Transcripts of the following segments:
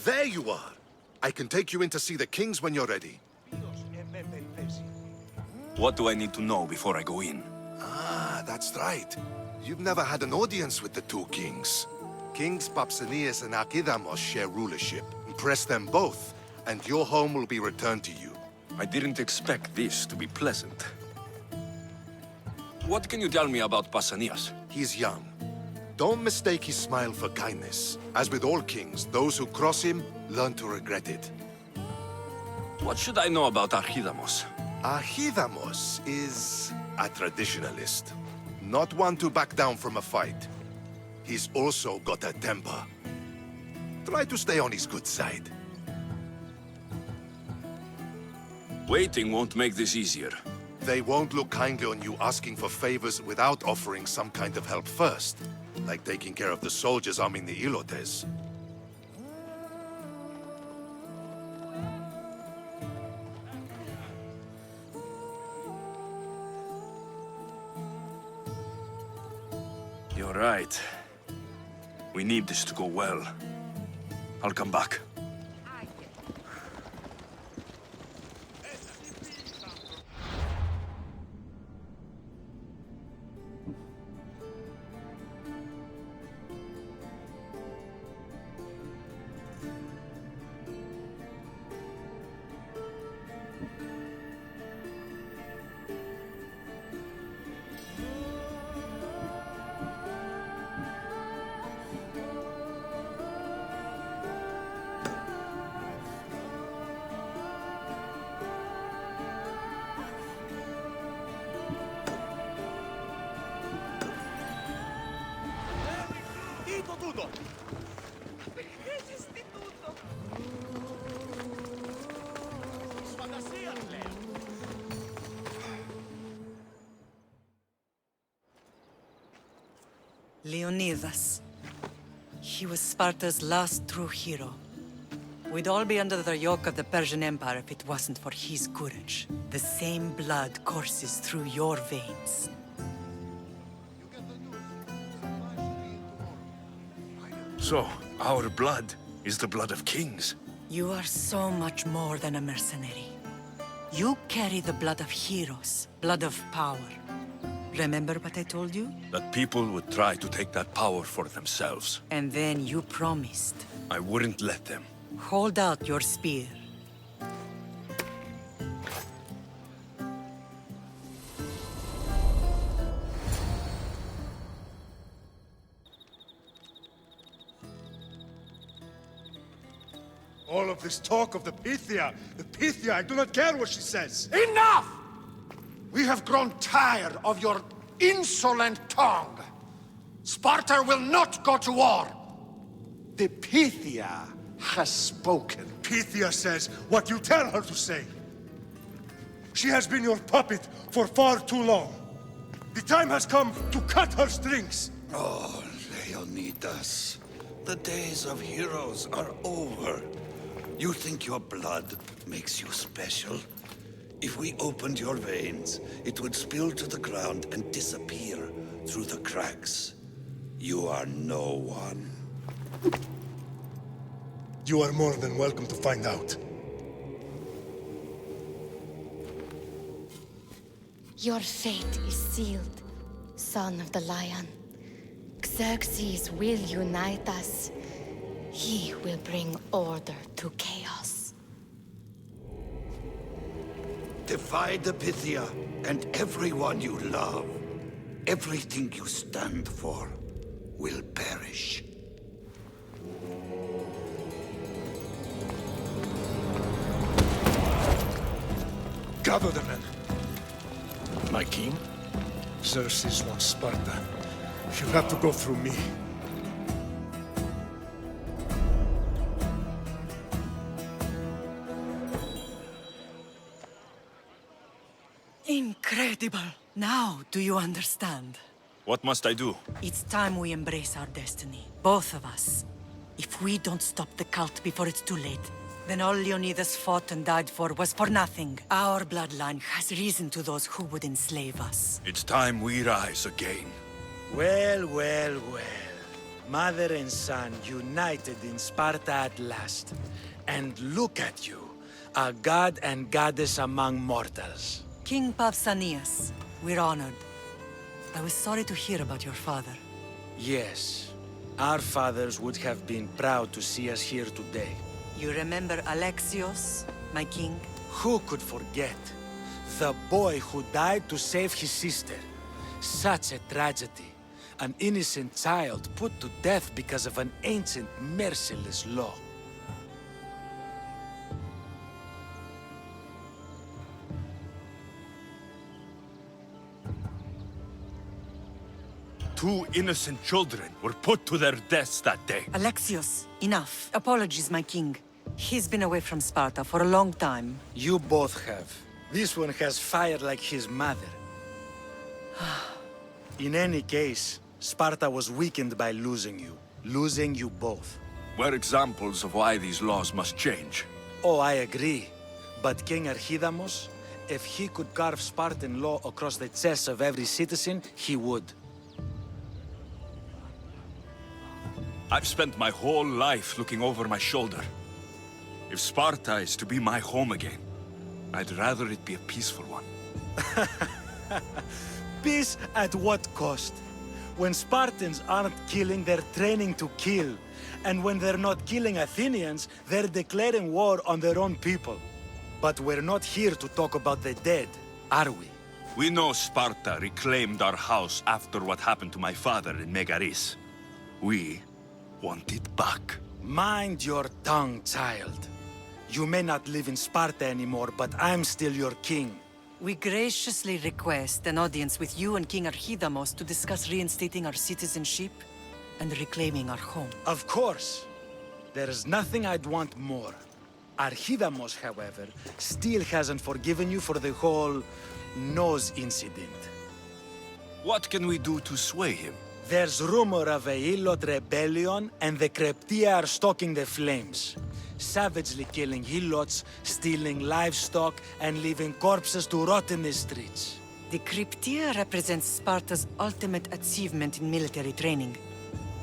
There you are! I can take you in to see the kings when you're ready. What do I need to know before I go in? Ah, that's right. You've never had an audience with the two kings. Kings Pausanias and Archidamos share rulership. Impress them both, and your home will be returned to you. I didn't expect this to be pleasant. What can you tell me about Pausanias? He's young. Don't mistake his smile for kindness. As with all kings, those who cross him learn to regret it. What should I know about Archidamos? Archidamos is a traditionalist. Not one to back down from a fight. He's also got a temper. Try to stay on his good side. Waiting won't make this easier. They won't look kindly on you asking for favors without offering some kind of help first. Like taking care of the soldiers arming the Ilotes. You're right. We need this to go well. I'll come back. Leonidas. He was Sparta's last true hero. We'd all be under the yoke of the Persian Empire if it wasn't for his courage. The same blood courses through your veins. So, our blood is the blood of kings. You are so much more than a mercenary. You carry the blood of heroes, blood of power. Remember what I told you? That people would try to take that power for themselves. And then you promised. I wouldn't let them. Hold out your spear. All of this talk of the Pythia, I do not care what she says. Enough! We have grown tired of your insolent tongue. Sparta will not go to war. The Pythia has spoken. Pythia says what you tell her to say. She has been your puppet for far too long. The time has come to cut her strings. Oh, Leonidas. The days of heroes are over. You think your blood makes you special? If we opened your veins, it would spill to the ground and disappear through the cracks. You are no one. You are more than welcome to find out. Your fate is sealed, son of the Lion. Xerxes will unite us. He will bring order to chaos. Defy the Pythia and everyone you love. Everything you stand for will perish. Gather the men. My king? Xerxes wants Sparta. She'll have to go through me. Incredible. Now, do you understand? What must I do? It's time we embrace our destiny. Both of us. If we don't stop the cult before it's too late, then all Leonidas fought and died for was for nothing. Our bloodline has reason to those who would enslave us. It's time we rise again. Well, well, well. Mother and son united in Sparta at last. And look at you, a god and goddess among mortals. King Pausanias, we're honored. I was sorry to hear about your father. Yes, our fathers would have been proud to see us here today. You remember Alexios, my king? Who could forget? The boy who died to save his sister. Such a tragedy. An innocent child put to death because of an ancient, merciless law. Two innocent children were put to their deaths that day. Alexios, enough. Apologies, my king. He's been away from Sparta for a long time. You both have. This one has fire like his mother. In any case, Sparta was weakened by losing you both. We're examples of why these laws must change. Oh, I agree. But King Archidamos, if he could carve Spartan law across the chests of every citizen, he would. I've spent my whole life looking over my shoulder. If Sparta is to be my home again, I'd rather it be a peaceful one. Peace at what cost? When Spartans aren't killing, they're training to kill. And when they're not killing Athenians, they're declaring war on their own people. But we're not here to talk about the dead, are we? We know Sparta reclaimed our house after what happened to my father in Megaris. We want it back. Mind your tongue, child. You may not live in Sparta anymore, but I'm still your king. We graciously request an audience with you and King Archidamos to discuss reinstating our citizenship and reclaiming our home. Of course. There's nothing I'd want more. Archidamos, however, still hasn't forgiven you for the whole nose incident. What can we do to sway him? There's rumor of a Hilot rebellion, and the Kryptia are stalking the flames. Savagely killing Helots, stealing livestock, and leaving corpses to rot in the streets. The Kryptia represents Sparta's ultimate achievement in military training.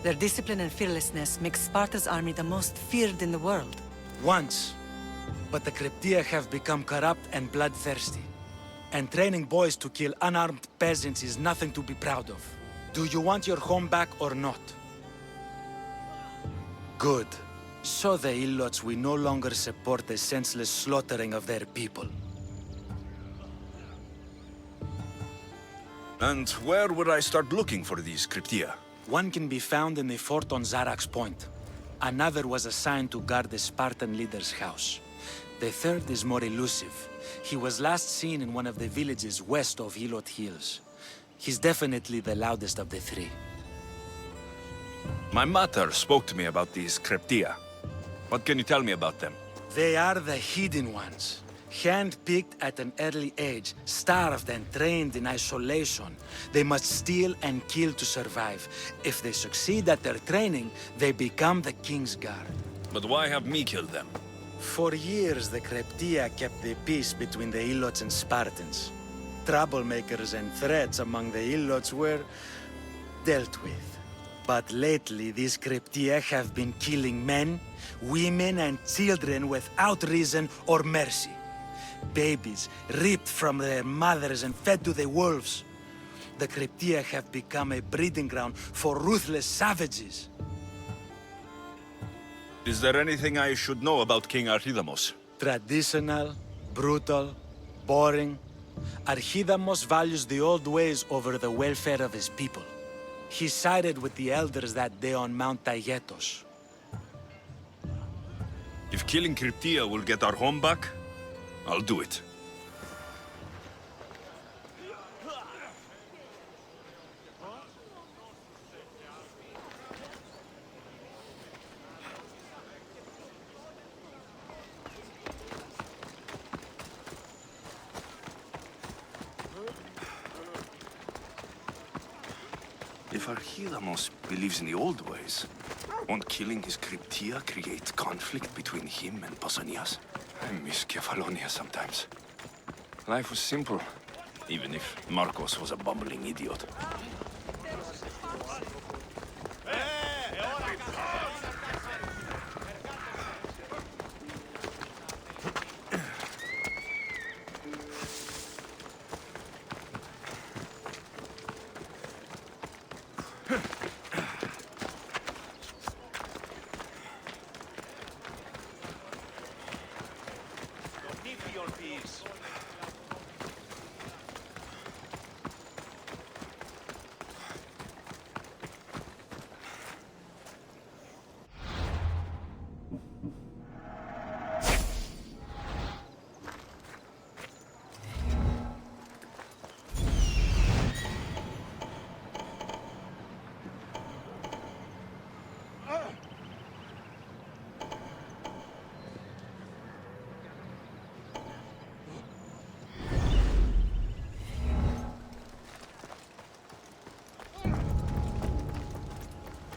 Their discipline and fearlessness make Sparta's army the most feared in the world. Once. But the Kryptia have become corrupt and bloodthirsty. And training boys to kill unarmed peasants is nothing to be proud of. Do you want your home back or not? Good. So the Ilots will no longer support the senseless slaughtering of their people. And where would I start looking for these Kryptia? One can be found in the fort on Zarax Point. Another was assigned to guard the Spartan leader's house. The third is more elusive. He was last seen in one of the villages west of Hilot Hills. He's definitely the loudest of the three. My mother spoke to me about these Kryptia. What can you tell me about them? They are the hidden ones. Hand-picked at an early age, starved and trained in isolation. They must steal and kill to survive. If they succeed at their training, they become the King's Guard. But why have me killed them? For years, the Kryptia kept the peace between the Ilots and Spartans. Troublemakers and threats among the Ilots were dealt with. But lately, these Kryptia have been killing men, women, and children without reason or mercy. Babies ripped from their mothers and fed to the wolves. The Kryptia have become a breeding ground for ruthless savages. Is there anything I should know about King Archidamos? Traditional, brutal, boring. Archidamos values the old ways over the welfare of his people. He sided with the elders that day on Mount Taygetos. If killing Kryptia will get our home back, I'll do it. Archidamos believes in the old ways. Won't killing his Cryptia create conflict between him and Pausanias? I miss Kefalonia sometimes. Life was simple, even if Marcos was a bumbling idiot.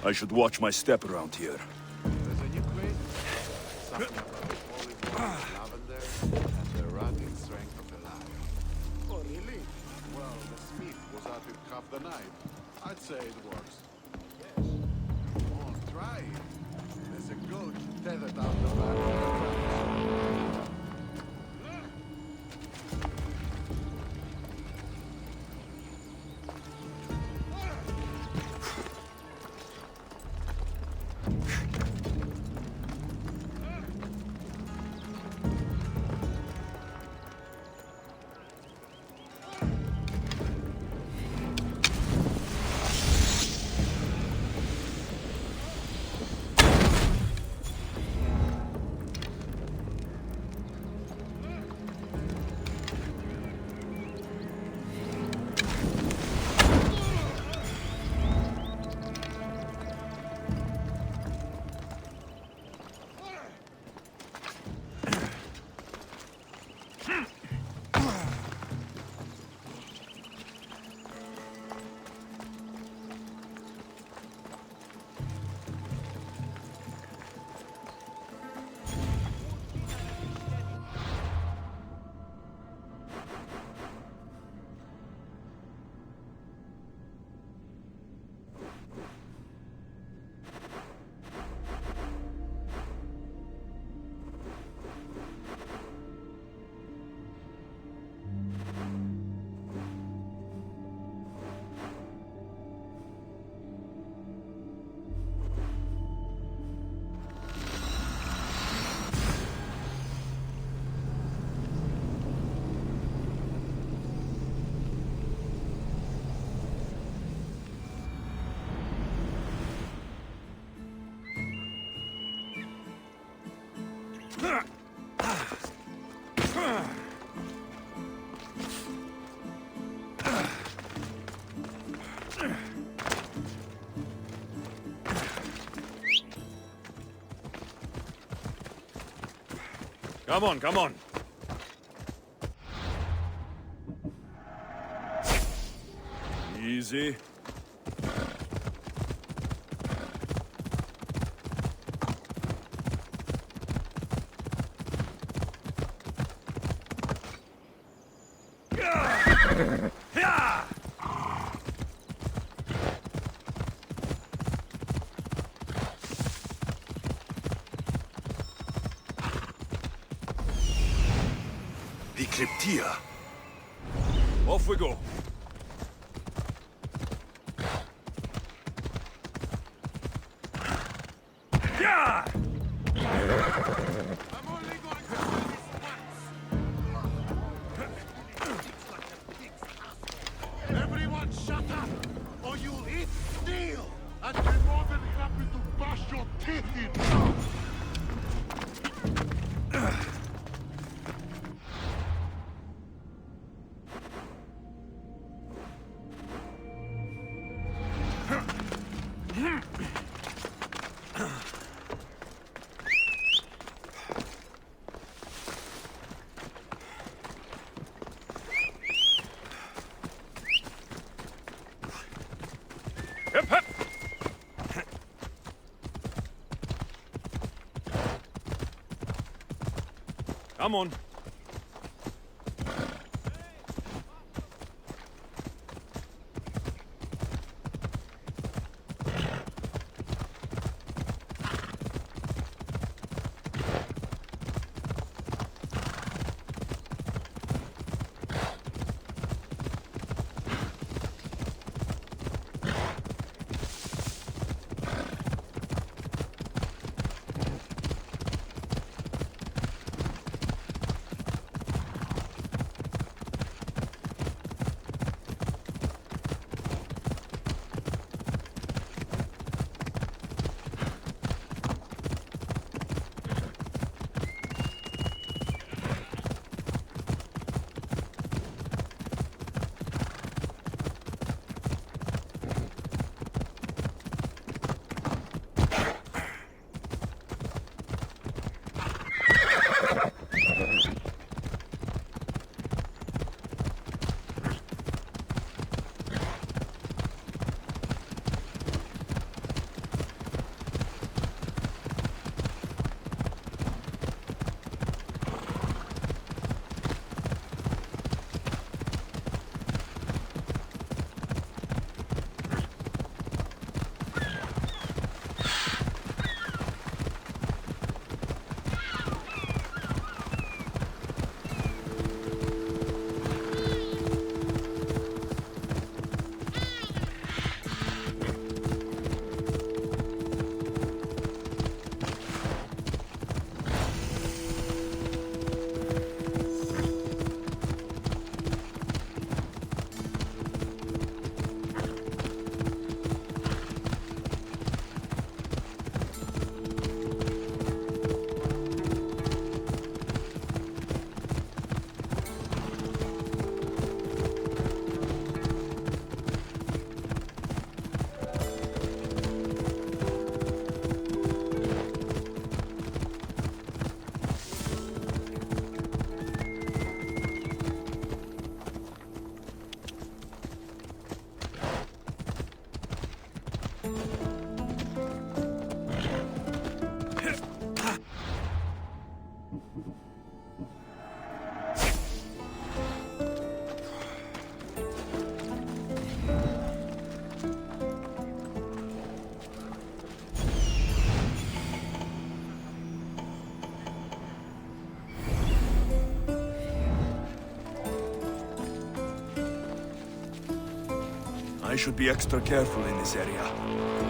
I should watch my step around here. There's a new craze. Something about falling lavender and the rotting strength of the lion. Oh, really? Well, the smith was at it half the night. I'd say it works. Yes. Come on, try it. There's a goat tethered out the back of the tracks. Come on, come on. Easy. The Cryptia. Off we go. Yeah! I'm only going to do this once. Everyone shut up, or you'll eat steel, and be more than happy to bash your teeth in. Yep. Come on. I should be extra careful in this area.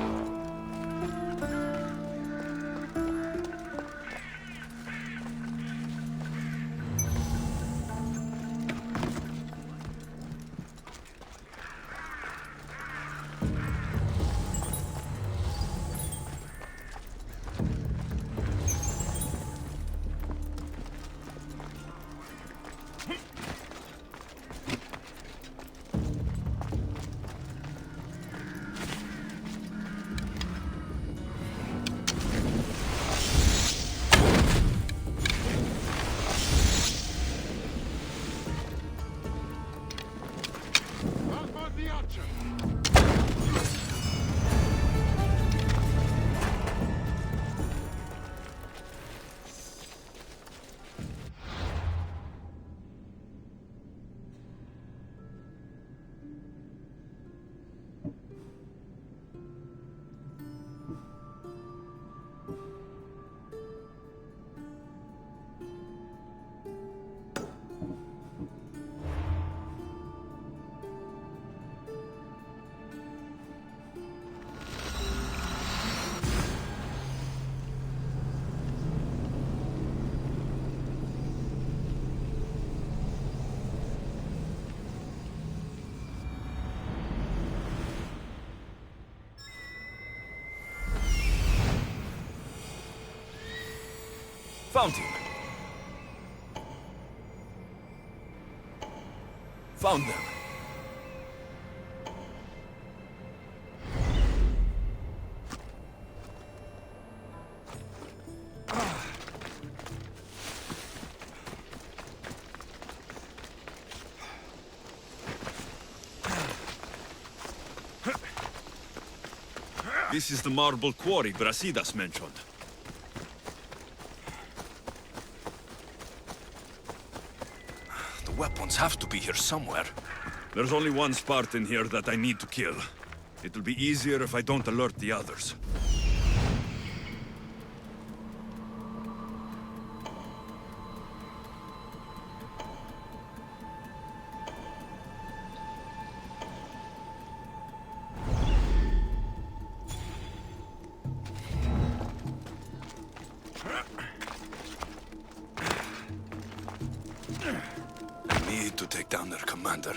Found him. Found them. This is the marble quarry Brasidas mentioned. weapons have to be here somewhere. There's only one Spartan here that I need to kill. It'll be easier if I don't alert the others. I need to take down their commander.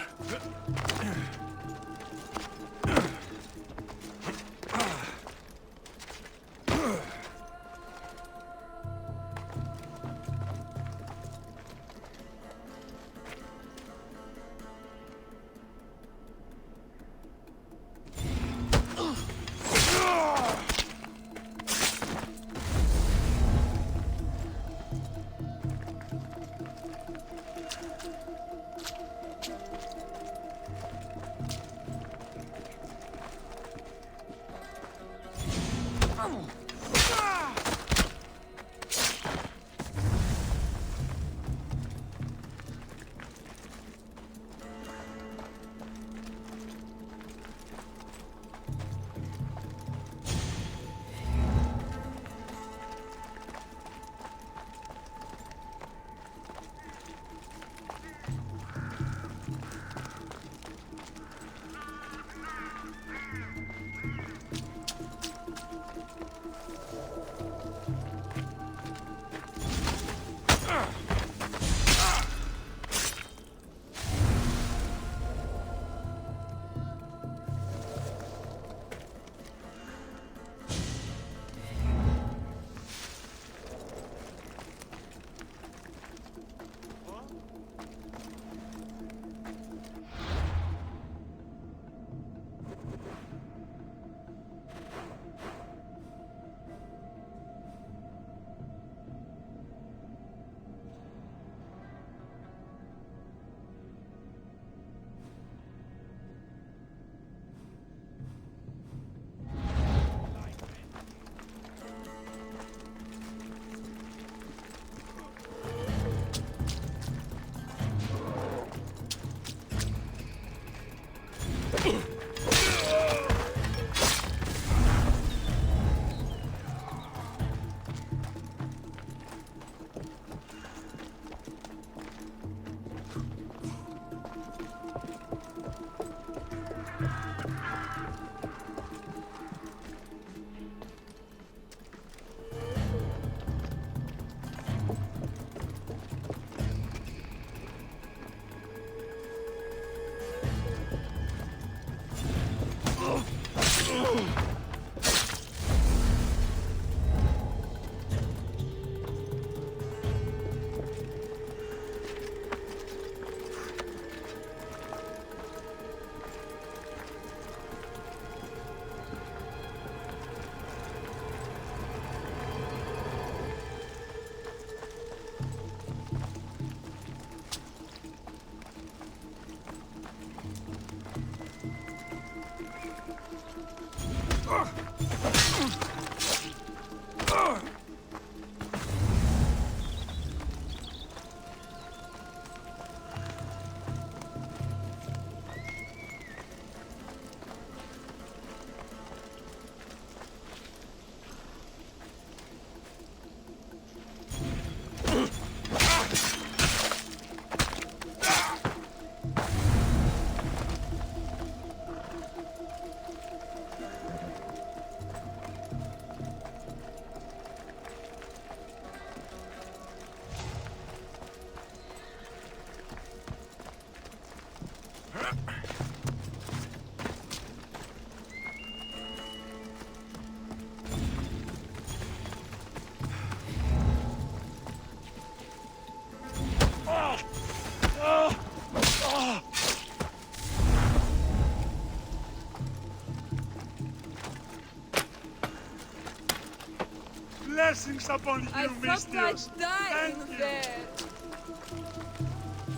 Blessings upon you, I felt Mistios. like dying Thank you. there.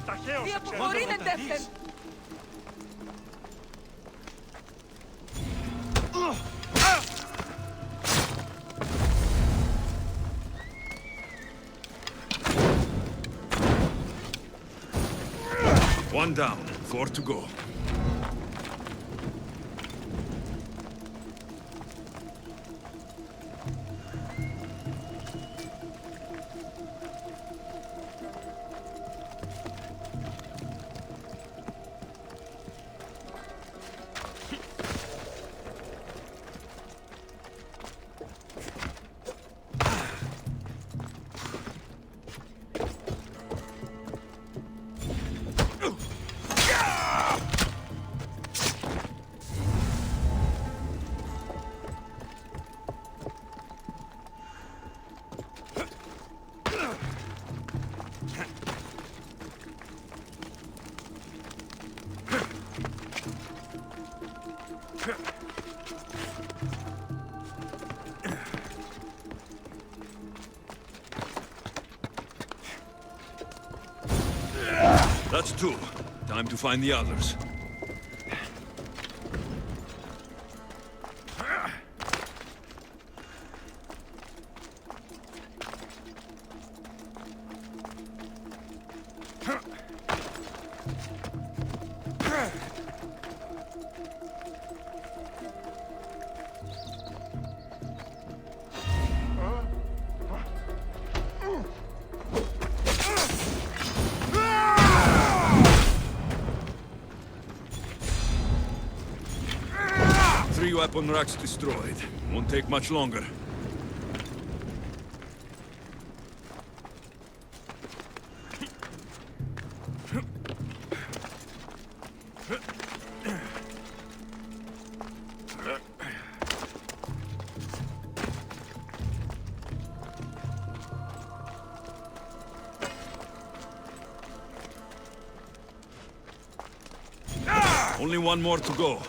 Ταχαίως, Τι εξαιρετικό. αποχωρείτε, One down, 4 to go. That's 2. Time to find the others. Weapon racks destroyed. Won't take much longer. Only one more to go.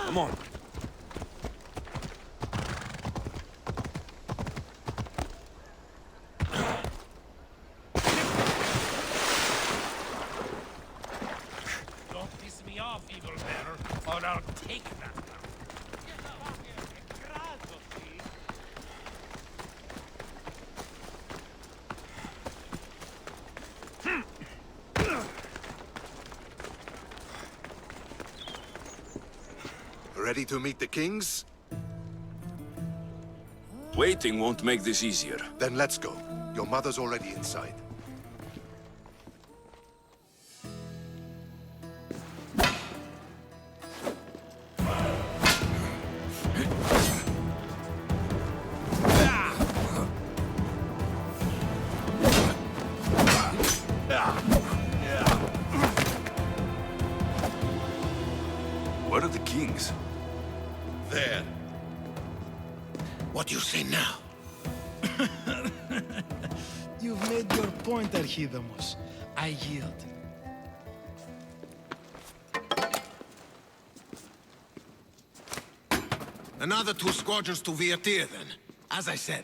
Come on. Don't piss me off, evil bear, or I'll take that now. Ready to meet the kings? Waiting won't make this easier. Then let's go. Your mother's already inside. are the kings? There. What do you say now? You've made your point, Archidamos. I yield. Another 2 squadrons to Viatir, then. As I said.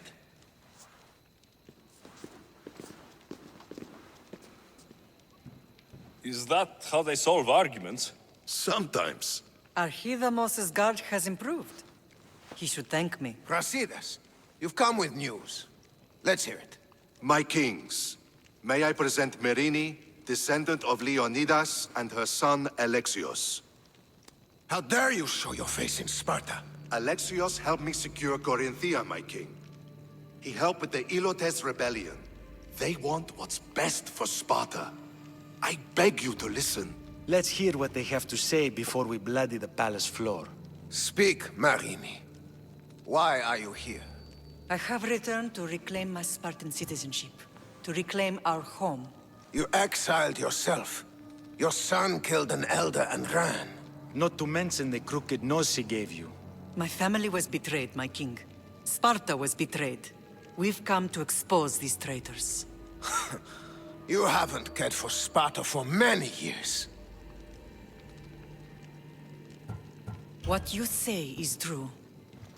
Is that how they solve arguments? Sometimes. Archidamos's guard has improved. He should thank me. Brasidas, you've come with news. Let's hear it. My kings, may I present Merini, descendant of Leonidas, and her son Alexios. How dare you show your face in Sparta? Alexios helped me secure Corinthia, my king. He helped with the Ilotes rebellion. They want what's best for Sparta. I beg you to listen. Let's hear what they have to say before we bloody the palace floor. Speak, Marini. Why are you here? I have returned to reclaim my Spartan citizenship, to reclaim our home. You exiled yourself. Your son killed an elder and ran. Not to mention the crooked nose he gave you. My family was betrayed, my king. Sparta was betrayed. We've come to expose these traitors. You haven't cared for Sparta for many years. What you say is true.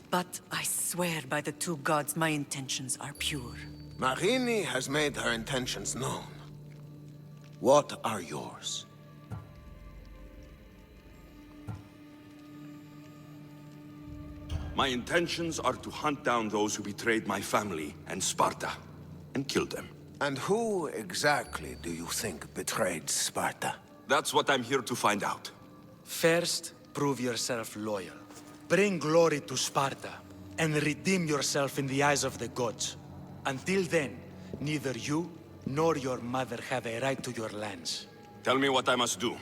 But I swear by the 2 gods my intentions are pure. Marini has made her intentions known. What are yours? My intentions are to hunt down those who betrayed my family and Sparta, and kill them. And who exactly do you think betrayed Sparta? That's what I'm here to find out. First, prove yourself loyal. Bring glory to Sparta, and redeem yourself in the eyes of the gods. Until then, neither you nor your mother have a right to your lands. Tell me what I must do,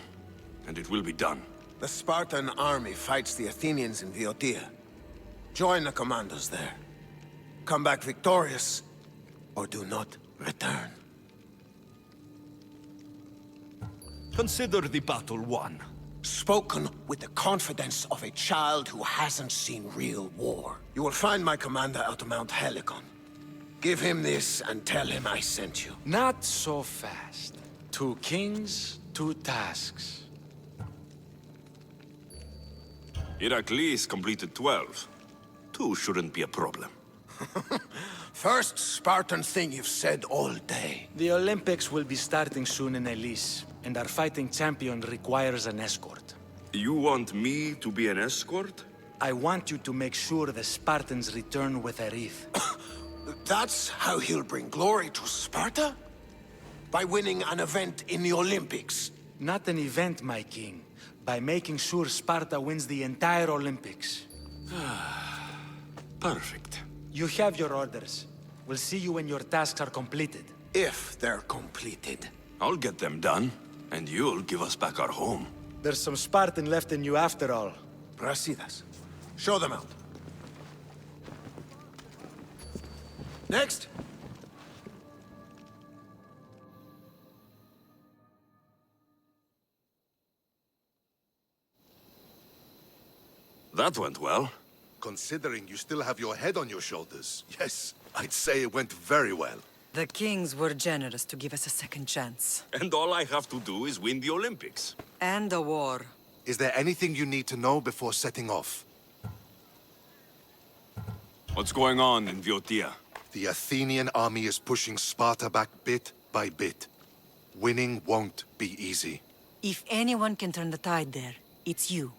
and it will be done. The Spartan army fights the Athenians in Viotia. Join the commandos there. Come back victorious, or do not return. Consider the battle won. Spoken with the confidence of a child who hasn't seen real war. You will find my commander at Mount Helicon. Give him this and tell him I sent you. Not so fast. 2 kings, 2 tasks. Heracles completed 12. 2 shouldn't be a problem. First Spartan thing you've said all day. The Olympics will be starting soon in Elise, and our fighting champion requires an escort. You want me to be an escort? I want you to make sure the Spartans return with a wreath. That's how he'll bring glory to Sparta? By winning an event in the Olympics? Not an event, my king. By making sure Sparta wins the entire Olympics. Perfect. You have your orders. We'll see you when your tasks are completed. If they're completed. I'll get them done, and you'll give us back our home. There's some Spartan left in you after all. Brasidas, show them out. Next. That went well. Considering you still have your head on your shoulders, yes, I'd say it went very well. The kings were generous to give us a second chance. And all I have to do is win the Olympics. And a war. Is there anything you need to know before setting off? What's going on in Viotia? The Athenian army is pushing Sparta back bit by bit. Winning won't be easy. If anyone can turn the tide there, it's you.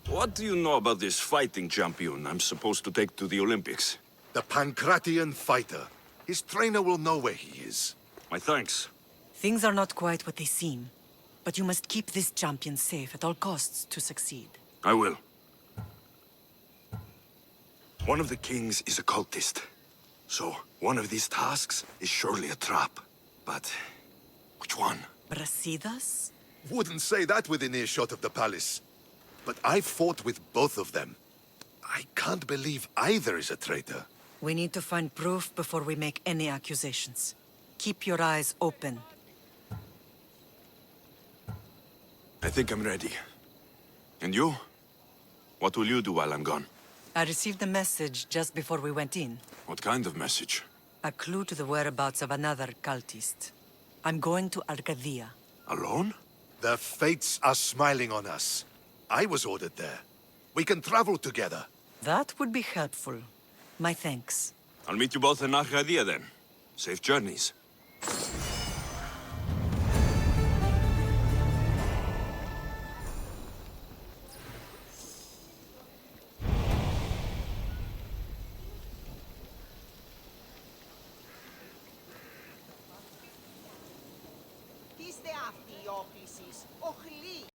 What do you know about this fighting champion I'm supposed to take to the Olympics? The Pancratian fighter. His trainer will know where he is. My thanks. Things are not quite what they seem. But you must keep this champion safe at all costs to succeed. I will. One of the kings is a cultist. So, one of these tasks is surely a trap. But, which one? Brasidas? Wouldn't say that within earshot of the palace. But I fought with both of them. I can't believe either is a traitor. We need to find proof before we make any accusations. Keep your eyes open. I think I'm ready. And you? What will you do while I'm gone? I received a message just before we went in. What kind of message? A clue to the whereabouts of another cultist. I'm going to Arcadia. Alone? The fates are smiling on us. I was ordered there. We can travel together. That would be helpful. My thanks. I'll meet you both in Arcadia then. Safe journeys. Τι είστε αυτοί οι όπλησης, οχλοί.